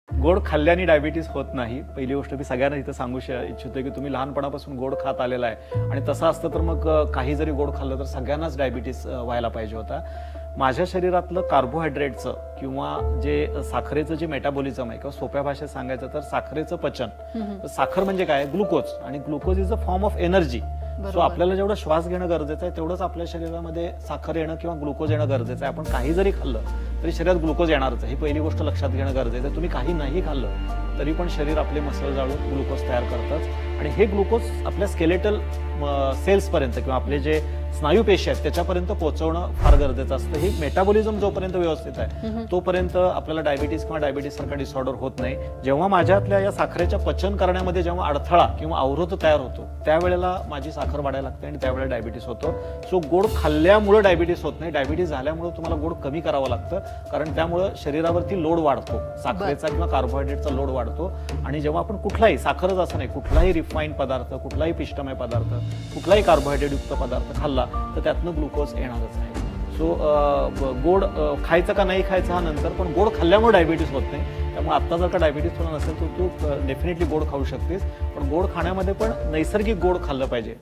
गोड खाल्ल्याने डायबिटीज होत नाही. पहिली गोष्ट मी सगळ्यांना इथं सांगू इच्छितो की तुम्ही लहानपणापासून गोड खात आलेला आहे आणि तसं असतं तर मग काही जरी गोड खाल्लं तर सगळ्यांनाच डायबिटीज व्हायला पाहिजे होता. माझ्या शरीरातलं कार्बोहायड्रेटचं किंवा जे साखरेचं जे मेटाबॉलिझम आहे किंवा सोप्या भाषेत सांगायचं तर साखरेचं पचन. साखर म्हणजे काय? ग्लुकोज. आणि glucose is a form of energy. So आपल्याला जेवढं श्वास घेणं गरजेचं आहे तेवढंच आपल्या शरीरामध्ये साखर येणं किंवा ग्लुकोज येणं गरजेचं आहे. आपण काही जरी खाल्लं तरी शरीरात ग्लुकोज येणारच आहे. ही पहिली गोष्ट लक्षात घेणं गरजेचं आहे. तुम्ही काही नाही खाल्लं तरी पण शरीर आपले मसल जाळून ग्लुकोज तयार करतात आणि हे ग्लुकोज आपल्या स्केलेटल सेल्स पर्यंत किंवा आपले जे स्नायू पेशी आहेत त्याच्यापर्यंत पोहोचवणं फार गरजेचं असतं. ही मेटाबॉलिझम जोपर्यंत व्यवस्थित आहे तोपर्यंत आपल्याला डायबिटीज किंवा डायबिटीज सारखा डिसऑर्डर होत नाही. जेव्हा माझ्यातल्या या साखरेच्या पचन करण्यामध्ये जेव्हा अडथळा किंवा अवरोध तयार होतो त्यावेळेला माझी साखर वाढायला लागते आणि त्यावेळेला डायबिटीस होतो. सो गोड खाल्ल्यामुळे डायबिटीस होत नाही. डायबिटीस झाल्यामुळे तुम्हाला गोड कमी करावं लागतं कारण त्यामुळे शरीरावरती लोड वाढतो. साखरेचा किंवा कार्बोहायड्रेटचा लोड वाढतो आणि जेव्हा आपण कुठलाही साखरच असं नाही कुठलाही रिफाईंड पदार्थ कुठलाही पिष्टमय पदार्थ कुठलाही कार्बोहायड्रेट युक्त पदार्थ खाल्ला तर त्यातनं ग्लुकोज येणारच आहे. सो गोड खायचं का नाही खायचं हा नंतर पण गोड खाल्ल्यामुळे डायबिटीस होत नाही. त्यामुळे आता जर का डायबिटीस तुला नसेल तर तू डेफिनेटली गोड खाऊ शकतेस पण गोड खाण्यामध्ये पण नैसर्गिक गोड खाल्लं पाहिजे.